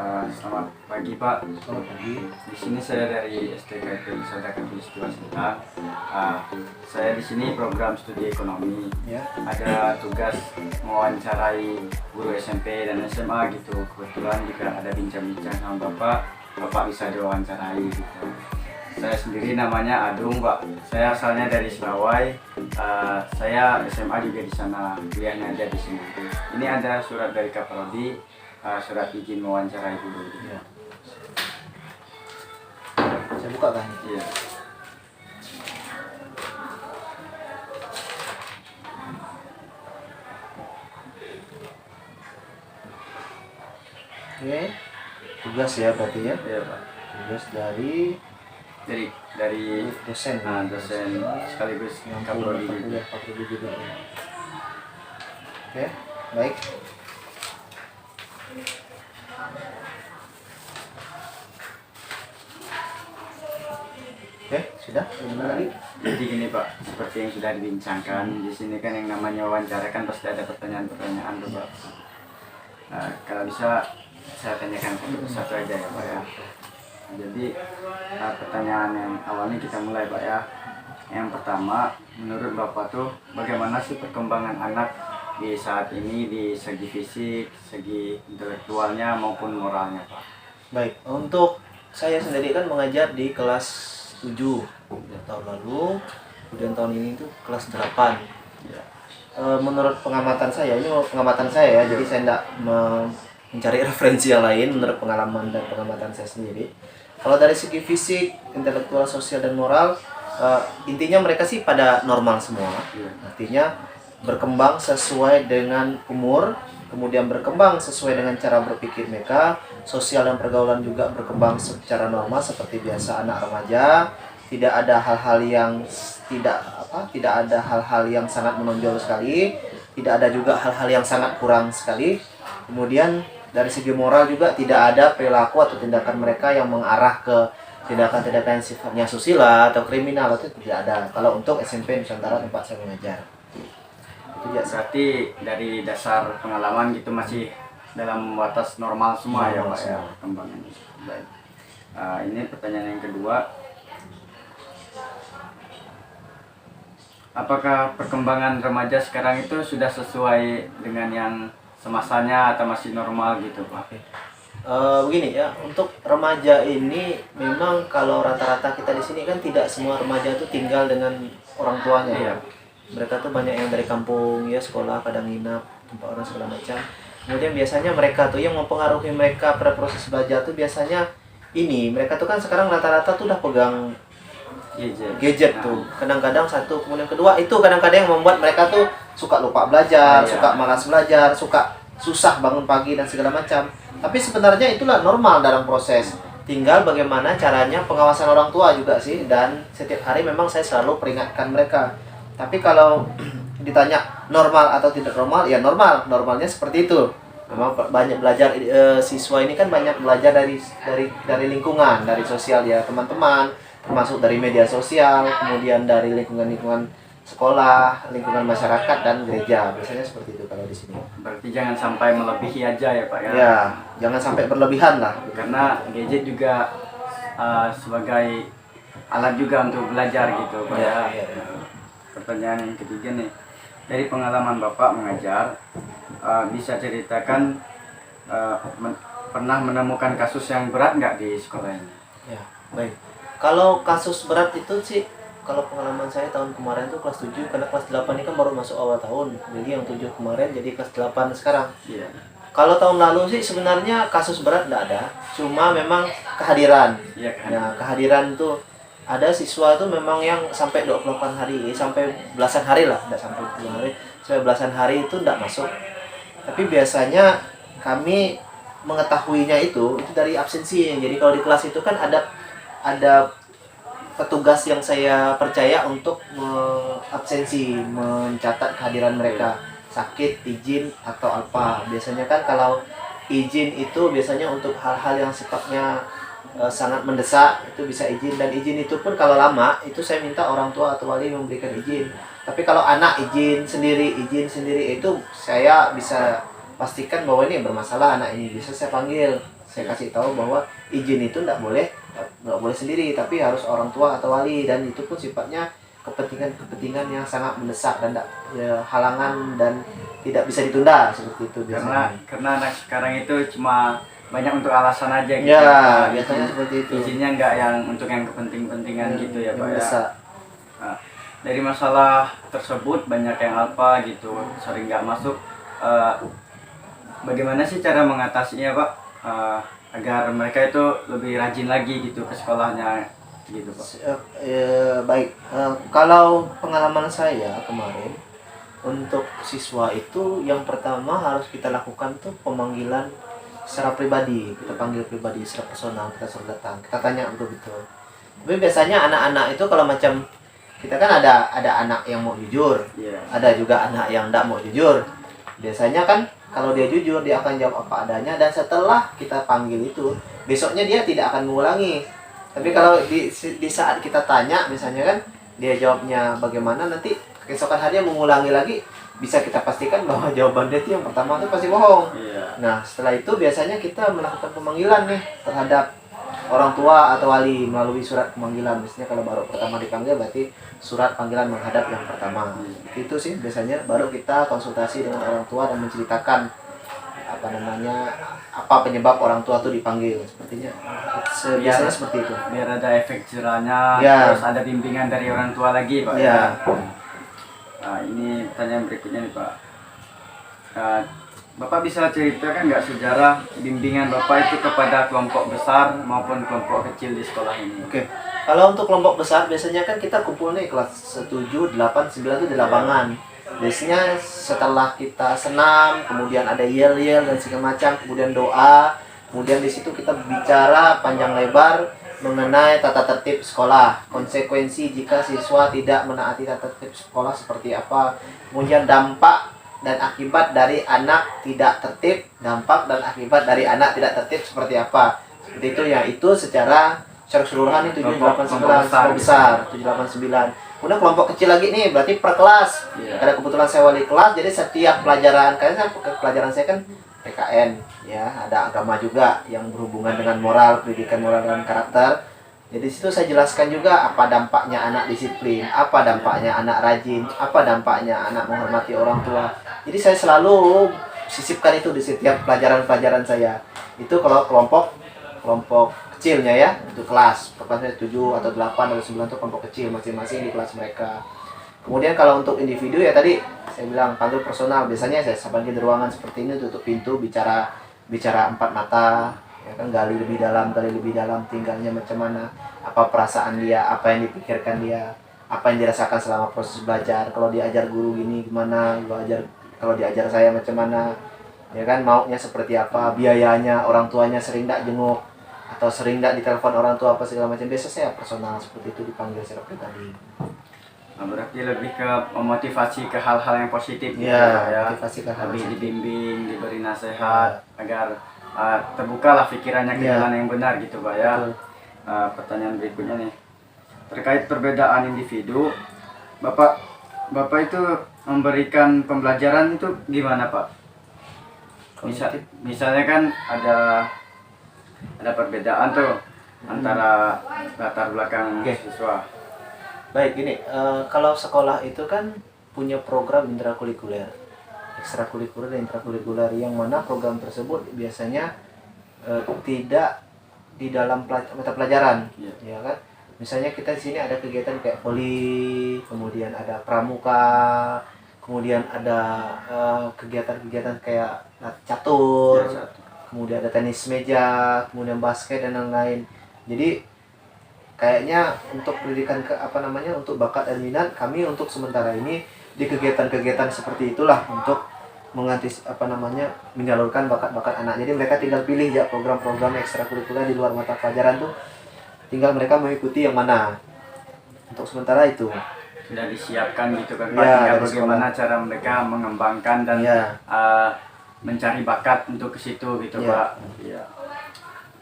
Selamat pagi Pak. Selamat pagi. Di sini saya dari STKP Wisata Katulistiwa Sinta. Saya di sini program studi ekonomi. Ya. Ada tugas mewawancarai guru SMP dan SMA gitu. Kebetulan juga ada bincang-bincang sama Bapak bisa diwawancarai gitu. Saya sendiri namanya Adung Pak. Saya asalnya dari Serawai. Saya SMA juga di sana, kuliahnya aja di sini. Ini ada surat dari Kaprodi, surat izin mewawancarai guru. Ya. Saya buka kan? Iya. Oke. Tugas ya berarti ya. Iya Pak. Tugas dari Dari dosen. dosen sekaligus Yang Kaprodi juga. Kaprodi juga. Oke, baik. Oke, sudah. Gimana lagi? Jadi gini Pak, seperti yang sudah dibincangkan di sini kan yang namanya wawancara kan pasti ada pertanyaan-pertanyaan tuh Pak. Kalau bisa saya tanyakan satu aja ya Pak ya. Jadi pertanyaan yang awalnya kita mulai Pak ya. Yang pertama, menurut Bapak tuh bagaimana sih perkembangan anak di saat ini di segi fisik, segi intelektualnya maupun moralnya Pak? Baik, untuk saya sendiri kan mengajar di kelas 7 tahun lalu, kemudian tahun ini itu kelas 8. Ya. Menurut pengamatan saya, ini pengamatan saya ya, jadi saya tidak mencari referensi yang lain, menurut pengalaman dan pengamatan saya sendiri. Kalau dari segi fisik, intelektual, sosial, dan moral, intinya mereka sih pada normal semua. Ya. Artinya berkembang sesuai dengan umur, kemudian berkembang sesuai dengan cara berpikir mereka, sosial dan pergaulan juga berkembang secara normal seperti biasa anak remaja. Tidak ada hal-hal yang tidak ada hal-hal yang sangat menonjol sekali, tidak ada juga hal-hal yang sangat kurang sekali. Kemudian dari segi moral juga tidak ada perilaku atau tindakan mereka yang mengarah ke tindakan-tindakan yang sifatnya susila atau kriminal, itu tidak ada. Kalau untuk SMP Nusantara tempat saya mengajar. Itu ya. Berarti dari dasar pengalaman gitu masih dalam batas normal semua ya Normal Pak ya semua. perkembangannya. Baik. Ini pertanyaan yang kedua. Apakah perkembangan remaja sekarang itu sudah sesuai dengan yang semasanya atau masih normal gitu Pak? Begini ya, untuk remaja ini memang kalau rata-rata kita di sini kan tidak semua remaja itu tinggal dengan orang tuanya. Iya. Mereka tuh banyak yang dari kampung ya, sekolah kadang nginap tempat orang segala macam. Kemudian biasanya mereka tuh yang mempengaruhi mereka pada proses belajar tuh biasanya ini, mereka tuh kan sekarang rata-rata tuh udah pegang gadget tuh. Kadang-kadang satu, kemudian kedua itu kadang-kadang yang membuat mereka tuh suka lupa belajar, Iya. suka malas belajar, suka susah bangun pagi dan segala macam. Tapi sebenarnya itulah normal dalam proses. Tinggal bagaimana caranya pengawasan orang tua juga sih, dan setiap hari memang saya selalu peringatkan mereka. Tapi kalau ditanya normal atau tidak normal, ya normal. Normalnya seperti itu. Memang banyak belajar, siswa ini kan banyak belajar dari lingkungan, dari sosial ya, teman-teman, termasuk dari media sosial, kemudian dari lingkungan sekolah, lingkungan masyarakat dan gereja. Biasanya seperti itu kalau di sini. Berarti jangan sampai melebihi aja ya Pak ya? Ya, jangan sampai berlebihan lah. Karena gadget juga sebagai alat juga untuk belajar gitu Pak ya. Iya. Pertanyaan yang ketiga nih, dari pengalaman Bapak mengajar, bisa ceritakan pernah menemukan kasus yang berat nggak di sekolah ini? Ya, baik. Kalau kasus berat itu sih, kalau pengalaman saya tahun kemarin tuh kelas 7, karena kelas 8 ini kan baru masuk awal tahun. Jadi yang 7 kemarin jadi kelas 8 sekarang. Iya. Kalau tahun lalu sih sebenarnya kasus berat tidak ada. Cuma memang kehadiran. Iya kan? Nah, kehadiran tuh ada siswa tuh memang yang sampai 28 hari, sampai belasan hari lah, tidak sampai 20 hari, sampai belasan hari itu tidak masuk. Tapi biasanya kami mengetahuinya itu dari absensi. Jadi kalau di kelas itu kan ada petugas yang saya percaya untuk absensi, mencatat kehadiran mereka, sakit, izin atau apa. Biasanya kan kalau izin itu biasanya untuk hal-hal yang sifatnya sangat mendesak, itu bisa izin, dan izin itu pun kalau lama itu saya minta orang tua atau wali memberikan izin. Tapi kalau anak izin sendiri itu saya bisa pastikan bahwa ini bermasalah anak ini, bisa saya panggil, saya kasih tahu bahwa izin itu nggak boleh sendiri, tapi harus orang tua atau wali, dan itu pun sifatnya kepentingan yang sangat mendesak dan halangan dan tidak bisa ditunda seperti itu biasanya. Karena anak sekarang itu cuma banyak untuk alasan aja gitu. Ya, biasanya seperti itu. Izinnya nggak yang untuk yang kepentingan gitu ya Pak ya. Mendesak. Nah, dari masalah tersebut banyak yang apa gitu, sering nggak masuk. Bagaimana sih cara mengatasinya Pak, agar mereka itu lebih rajin lagi gitu ke sekolahnya gitu Pak? Baik, kalau pengalaman saya kemarin untuk siswa itu yang pertama harus kita lakukan tuh pemanggilan secara pribadi. Kita panggil pribadi secara personal, kita suruh datang, kita tanya betul-betul. Tapi biasanya anak-anak itu kalau macam kita kan ada anak yang mau jujur, ada juga anak yang tidak mau jujur. Biasanya kan kalau dia jujur dia akan jawab apa adanya, dan setelah kita panggil itu besoknya dia tidak akan mengulangi. Tapi kalau di saat kita tanya misalnya kan dia jawabnya bagaimana, nanti keesokan harinya mengulangi lagi, bisa kita pastikan bahwa jawaban dia itu yang pertama itu pasti bohong. Nah setelah itu biasanya kita melakukan pemanggilan nih terhadap orang tua atau wali melalui surat pemanggilan. Biasanya kalau baru pertama dipanggil berarti surat panggilan menghadap yang pertama. Itu sih biasanya baru kita konsultasi dengan orang tua dan menceritakan apa penyebab orang tua tuh dipanggil. Sepertinya biasanya seperti itu. Biar ada efek jerahnya, terus ada bimbingan dari orang tua lagi Pak ya. Nah, ini pertanyaan berikutnya nih Pak. Bapak bisa ceritakan nggak sejarah bimbingan Bapak itu kepada kelompok besar maupun kelompok kecil di sekolah ini? Oke. Kalau untuk kelompok besar biasanya kan kita kumpul nih kelas 7, 8, 9 itu di lapangan. Biasanya setelah kita senam, kemudian ada yel-yel dan segala macam, kemudian doa, kemudian di situ kita bicara panjang lebar mengenai tata tertib sekolah, konsekuensi jika siswa tidak menaati tata tertib sekolah seperti apa, kemudian dampak dan akibat dari anak tidak tertib, dampak dan akibat dari anak tidak tertib seperti apa. Seperti itu ya, itu secara keseluruhan itu 789 sekolah besar, 789. Kemudian kelompok kecil lagi nih, berarti per kelas. Karena kebetulan saya wali kelas, jadi setiap pelajaran, karena pelajaran saya kan PKN, ya, ada agama juga yang berhubungan dengan moral, pendidikan moral dan karakter. Jadi situ saya jelaskan juga apa dampaknya anak disiplin, apa dampaknya anak rajin, apa dampaknya anak menghormati orang tua. Jadi saya selalu sisipkan itu di setiap pelajaran-pelajaran saya. Itu kalau kelompok kecilnya ya, untuk kelas. Kelasnya 7 atau 8 atau 9 itu kelompok kecil masing-masing di kelas mereka. Kemudian kalau untuk individu ya tadi saya bilang panggil personal, biasanya saya panggil di ruangan seperti ini, tutup pintu, bicara empat mata, ya kan, gali lebih dalam tinggalnya macam mana, apa perasaan dia, apa yang dipikirkan dia, apa yang dirasakan selama proses belajar. Kalau diajar guru gini gimana, kalau diajar saya macam mana, ya kan, maunya seperti apa, biayanya, orang tuanya sering tidak jenguk atau sering tidak ditelepon orang tua apa segala macam. Biasa saya personal seperti itu, dipanggil secara pribadi. Nah, berarti lebih ke memotivasi ke hal-hal yang positif gitu ya. Lebih dibimbing, diberi nasihat agar terbukalah pikirannya ke jalan yang benar gitu Pak ya. Pertanyaan berikutnya nih, terkait perbedaan individu, Bapak itu memberikan pembelajaran itu gimana Pak? Misalnya kan ada perbedaan tuh antara latar belakang siswa. Baik, gini, kalau sekolah itu kan punya program intrakurikuler, ekstrakurikuler dan intrakurikuler, yang mana program tersebut biasanya tidak di dalam mata pelajaran, ya kan? Misalnya kita di sini ada kegiatan kayak voli, kemudian ada pramuka, kemudian ada kegiatan-kegiatan kayak catur, kemudian ada tenis meja, kemudian basket dan lain-lain. Jadi kayaknya untuk pendidikan untuk bakat dan minat, kami untuk sementara ini di kegiatan-kegiatan seperti itulah untuk menyalurkan bakat-bakat anak. Jadi mereka tinggal pilih ya program-program ekstrakurikuler di luar mata pelajaran tuh, tinggal mereka mengikuti yang mana. Untuk sementara itu sudah disiapkan gitu kan Pak, tinggal bagaimana cara mereka mengembangkan dan mencari bakat untuk ke situ gitu Pak. Iya.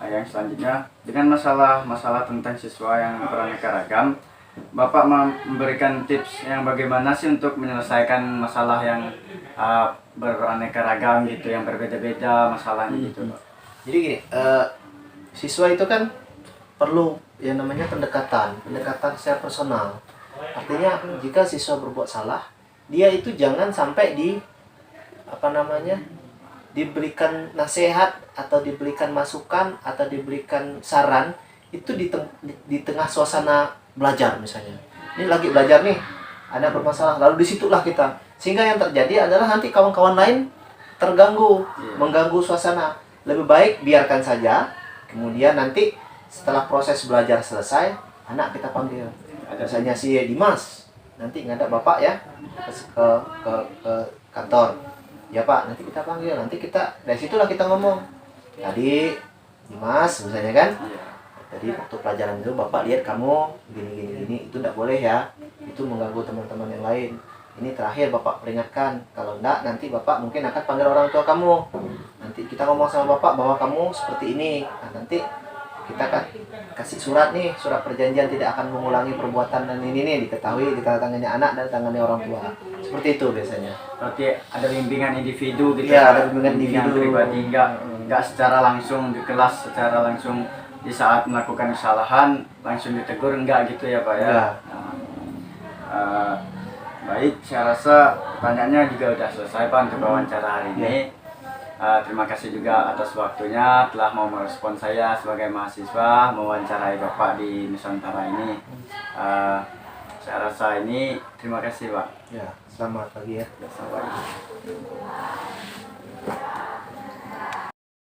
Nah, yang selanjutnya dengan masalah tentang siswa yang beraneka ragam, Bapak memberikan tips yang bagaimana sih untuk menyelesaikan masalah yang beraneka ragam gitu, yang berbeda-beda masalahnya gitu Pak. Jadi gini, siswa itu kan perlu yang namanya pendekatan secara personal. Artinya jika siswa berbuat salah, dia itu jangan sampai diberikan nasihat atau diberikan masukan atau diberikan saran itu di tengah suasana belajar misalnya. Ini lagi belajar nih, ada bermasalah, lalu disitulah kita, sehingga yang terjadi adalah nanti kawan-kawan lain terganggu, mengganggu suasana. Lebih baik biarkan saja, kemudian nanti setelah proses belajar selesai, anak kita panggil. Misalnya si Dimas, nanti ngadap bapak ya ke kantor. Ya Pak, nanti kita panggil, nanti kita dari situlah kita ngomong. Tadi Dimas misalnya kan, tadi waktu pelajaran itu bapak lihat kamu gini, itu tidak boleh ya, itu mengganggu teman-teman yang lain. Ini terakhir bapak peringatkan, kalau enggak nanti bapak mungkin akan panggil orang tua kamu. Nanti kita ngomong sama bapak bahwa kamu seperti ini. Nah, nanti kita kan kasih surat nih, surat perjanjian tidak akan mengulangi perbuatan dan ini nih, diketahui ditandatangani anak dan tangani orang tua. Seperti itu biasanya. Berarti ada bimbingan individu gitu Ya, Pak? ada bimbingan individu pribadi, enggak secara langsung di kelas, secara langsung di saat melakukan kesalahan langsung ditegur, enggak gitu ya Pak ya. Enggak. Baik, saya rasa pertanyaannya juga sudah selesai Pak untuk wawancara hari ini. Terima kasih juga atas waktunya telah mau merespon saya sebagai mahasiswa mewawancarai Bapak di Nusantara ini. Saya rasa ini terima kasih Pak. Ya, selamat pagi ya. Sampai.